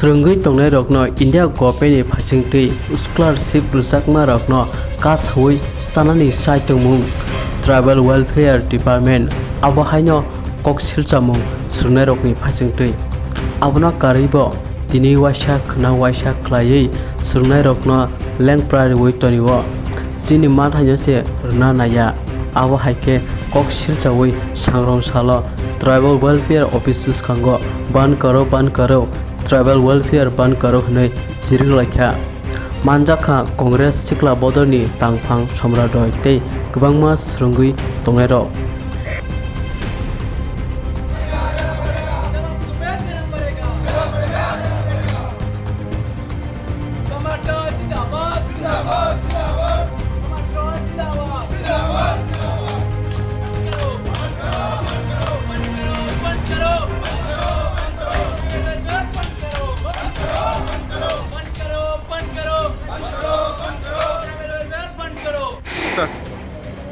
Serunggui tongnai rokno India government ni phasingtui scholarship rusakma rokno kas hui sanani sai tongmung Tribal Welfare Department abo haino koksilchamung serungnai rokni phasingtui abona karibo tini waisa khna waisa khlaiui serungnai rokno lengprai wi toniwo sini mat haino se rna naya abo haike koksilchawi sangrong salo Tribal Welfare Office biskango ban karo Tribal Welfare ban karo hnai jiring laikha manjakha Congress sikla bodoni tangphang somradoi tei kwbangma serunggui tongnai rok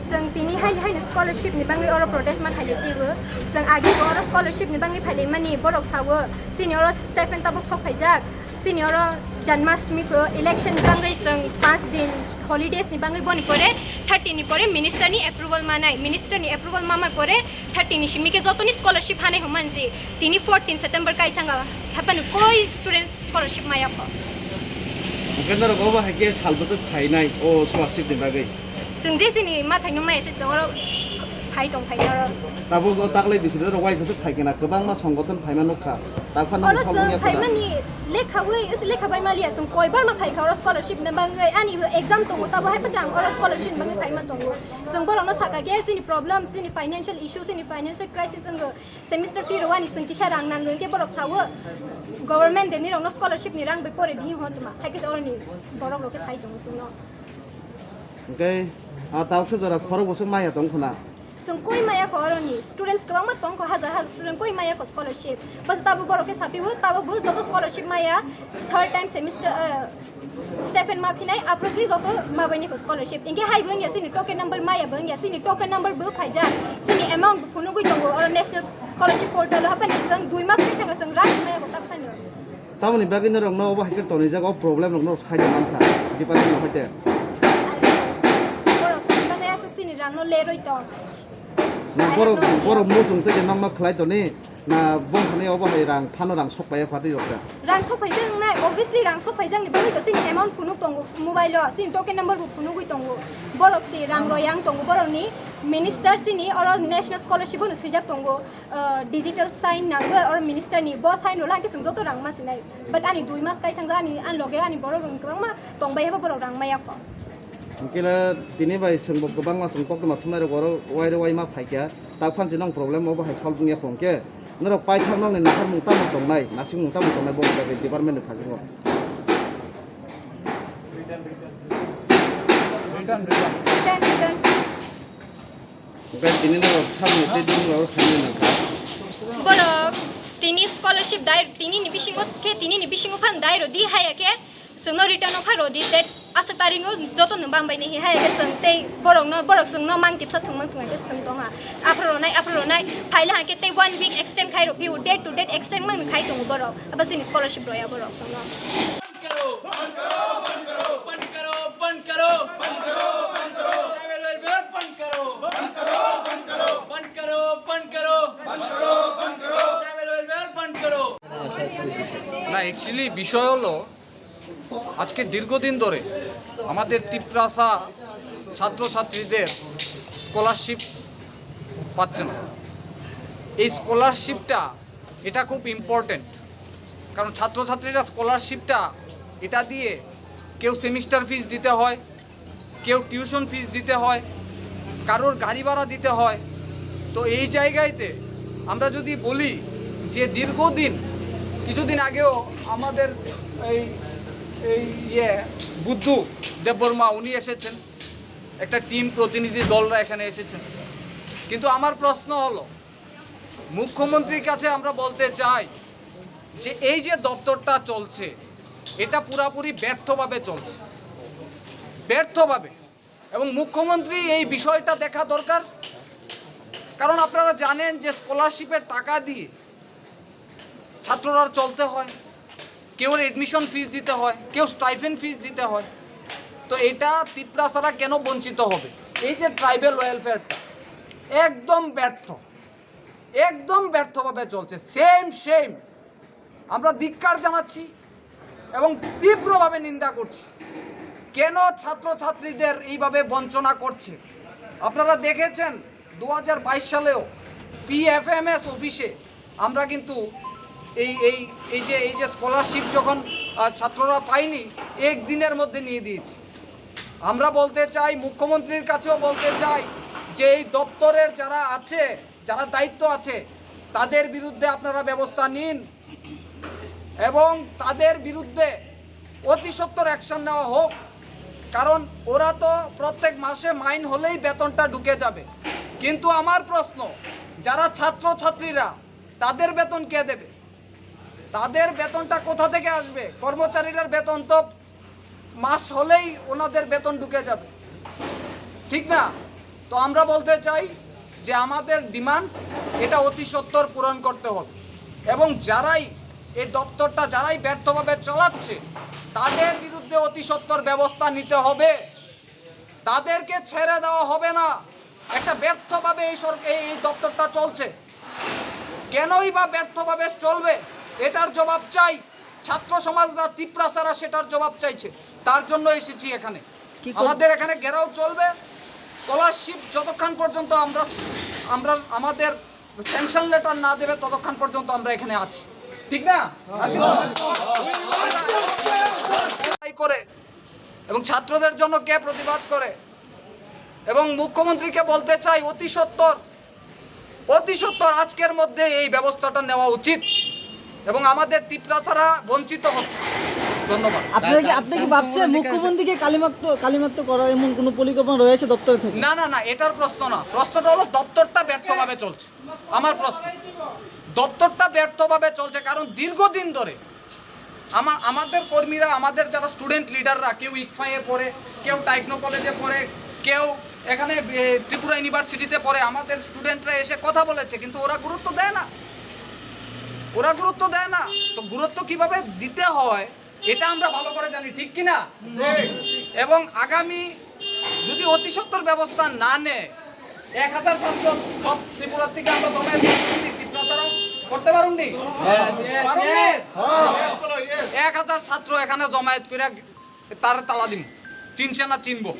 Sang tini hai scholarship ni bangi oro protest ma thali piwu sang agi oro scholarship ni bangi phali mani borok sawo senior Stephen tabuk sok phaijak senior Janmashtami ko election bangi sang 5 din holidays ni bangi boni pore 30 ni pore minister ni approval manai minister ni approval mama pore 30 ni shimi ke joto ni scholarship hane humanji tini 14 September kai thanga happen koi students scholarship maya ko mungkin ro goba hake salbose phainai o scholarship ni bagai जों जेसिनि माथाय नमाय एसे जोंरो phi दं फाइनारो ताबो गो ताकले बिसिरो रो वाइ खसो फाइकेना गोबां मा संगठन फाइमा नखा ताफान न जों फाइमानि लेखावै एसे लेखाबाय मालिया जों कयबार मा फाइखारो scholarship न बांगै आनि एग्जाम दङ ताबो हाय पसे आं अरो स्कॉलरशिप बांगै फाइमा दङ जों बरनो साका गे सिनि प्रॉब्लम सिनि फाइनान्शियल इश्यू सिनि फाइनान्शियल क्राइसिस अंग सेमिस्टर फी रोवानि जों किसा रां नांगोन के बरक सावो गवर्नमेंट देनि रनो स्कॉलरशिप नि रां बे परे दि होतमा हायके अरनि बरक रोके साइ दङ जों ओके तावसे जरा खरो बसे माया दं खना जों कोइ माया खरनि स्टूडेंट्स गोबां मा दं हजार स्टूडेंट कोइ माया को स्कॉलरशिप बस ताबो बरके सापिबो ताबो बु जतो स्कॉलरशिप माया थर्ड टाइम सेमिस्टर स्टेफेन मा फिनाय आप्रोजि जतो माबायनि को स्कॉलरशिप इंगे हाइबो या सिनि टोकन नंबर माया बं या सिनि टोकन नंबर बु फाइजा सिनि अमाउंट फुनु गय दंगो और नेशनल स्कॉलरशिप पोर्टल हापनि जों 2 मास पे थांगा जों रां माया को ताफानो तावनि बागिनो रंनो अबा हाइके तनि जागा प्रॉब्लेम रंनो साइड मानफ्रा डिपार्टमेंट होते sini rang no leroi tong na boro mujung te nang ma khlai to ni na bong khane obo hai rang phano rang sok pai khati rokta rang sok phai jang na obviously rang sok phai jang ni bani to sini amount phunuk tong mobile lo sini token number bu phunuk gui tong borok si rang royang tong borok ni minister sini or national scholarship no sijak tong digital sign nang or minister ni bo sign ro la ke sung joto rang ma sinai but ani 2 mas kai thangja ani an loge ani borok rong kabang ma tong bai ha borok rang ma yak kila tini bai sungbo gobang ma sungpok ma thumai ro goro wai ma phaikya ta phan jinong problem obo hai solve ngia phongke noro pai thamnong ni nakhar mung tam tong nai nasing mung tam tong nai bong ga department ni phajingo return guys tini no samne te ding or khani na kha borok tini scholarship dai tini ni bisingo phan dai ro di haya ke sungno return of haro di that asa taringo joto nambang bai ni hai ke sung tei borok sung no mang tipsa thungmang thungai ke sung tonga apro nai phaila ha ke tei 1 week extend khai ro piu date to date extend mang khai tong borok aba sin scholarship roya borok sung no बंद करो না actually বিষয় হলো আজকে দীর্ঘদিন ধরে আমাদের তিপ্রাসা ছাত্রছাত্রীদের স্কলারশিপ পাচ্ছে না এই স্কলারশিপটা এটা খুব ইম্পর্টেন্ট কারণ ছাত্রছাত্রীরা স্কলারশিপটা এটা দিয়ে কেউ সেমিস্টার ফিস দিতে হয় কেউ টিউশন ফিস দিতে হয় কারোর গাড়ি ভাড়া দিতে হয় তো এই জায়গাতে আমরা যদি বলি যে দীর্ঘদিন কিছুদিন আগেও আমাদের এই বুদ্ধু দেববর্মা উনি এসেছেন একটা টিম প্রতিনিধি দলরা এখানে এসেছেন কিন্তু আমার প্রশ্ন হলো মুখ্যমন্ত্রীর কাছে আমরা বলতে চাই যে এই যে দপ্তরটা চলছে এটা পুরোপুরি ব্যর্থভাবে চলছে ব্যর্থভাবে এবং মুখ্যমন্ত্রী এই বিষয়টা দেখা দরকার কারণ আপনারা জানেন যে স্কলারশিপের টাকা দিয়ে ছাত্ররা চলতে হয় কেউ এডমিশন ফিস দিতে হয়, কেউ স্টাইফেন্ড ফিস দিতে হয়। তো এটা তিপ্রাসারা কেন বঞ্চিত হবে? এই যে ট্রাইবাল ওয়েলফেয়ারটা একদম ব্যর্থভাবে চলছে। সেম আমরা ধিক্কার জানাচ্ছি এবং তীব্রভাবে নিন্দা করছি। কেন ছাত্রছাত্রীদের এইভাবে বঞ্চনা করছে? আপনারা দেখেছেন 2022 সালেও PFMS অফিসে আমরা কিন্তু এই যে স্কলারশিপ যখন ছাত্ররা পায়নি একদিনের মধ্যে নিয়ে দিয়েছি। আমরা বলতে চাই, মুখ্যমন্ত্রীর কাছেও বলতে চাই যে এই দপ্তরের যারা দায়িত্ব আছে তাদের বিরুদ্ধে আপনারা ব্যবস্থা নিন এবং তাদের বিরুদ্ধে অতি সত্বর অ্যাকশন নেওয়া হোক। কারণ ওরা তো প্রত্যেক মাসে মাইন হলেই বেতনটা ঢুকে যাবে। কিন্তু আমার প্রশ্ন, যারা ছাত্রছাত্রীরা তাদের বেতন কে দেবে? তাদের বেতনটা কোথা থেকে আসবে? কর্মচারীদের বেতন তো মাস হলেই ওনাদের বেতন ঢুকে যাবে, ঠিক না? তো আমরা বলতে চাই যে আমাদের ডিমান্ড এটা অতি সত্বর পূরণ করতে হবে এবং যারাই এই দপ্তরটা ব্যর্থভাবে চালাচ্ছে তাদের বিরুদ্ধে অতি সত্বর ব্যবস্থা নিতে হবে। তাদেরকে ছেড়ে দেওয়া হবে না। একটা ব্যর্থভাবে এই দপ্তরটা চলছে, কেনই বা ব্যর্থভাবে চলবে এটার জবাব চাই। ছাত্র সমাজরা, তিপ্রাসারা সেটার জবাব চাইছে, তার জন্য এসেছি এখানে। আমাদের এখানে ঘেরাও চলবে। স্কলারশিপ যতক্ষণ পর্যন্ত আমরা আমাদের স্যাংশন লেটার না দেবে ততক্ষণ পর্যন্ত আমরা এখানে আছি, ঠিক না? করে এবং ছাত্রদের জন্য কে প্রতিবাদ করে? এবং মুখ্যমন্ত্রীকে বলতে চাই অতি সত্বর আজকের মধ্যে এই ব্যবস্থাটা নেওয়া উচিত এবং আমাদের তিপ্রাসারা বঞ্চিত হচ্ছে। ধন্যবাদ। আপনি কি ভাবছেন মুখ্যমন্ত্রীকে কালিমাত্র করার এমন কোনো পরিকল্পনা রয়েছে দপ্তরে থেকে? না, এটার প্রশ্ন না। প্রশ্নটা হলো দপ্তরটা ব্যর্থভাবে চলছে। আমার প্রশ্ন, দপ্তরটা ব্যর্থভাবে চলছে কারণ দীর্ঘদিন ধরে আমাদের কর্মীরা, আমাদের যারা স্টুডেন্ট লিডাররা, কেউ ইকফাইয়ে পড়ে, কেউ টাইকনো কলেজে পড়ে, কেউ এখানে ত্রিপুরা ইউনিভার্সিটিতে পড়ে, আমাদের স্টুডেন্টরা এসে কথা বলেছে, কিন্তু ওরা গুরুত্ব দেয় না। তো গুরুত্ব কিভাবে দিতে হয় এটা আমরা ভালো করে জানি, ঠিক কিনা? এবং আগামী যদি অতি সত্বর ব্যবস্থা না নেয়, 1000 ছাত্র সব ত্রিপুরার থেকে আমরা জমায়েত তিপ্রাসারা করতে পারুননি। 1000 ছাত্র এখানে জমায়েত করে তার তালা দিন, চিনছে না চিনবো।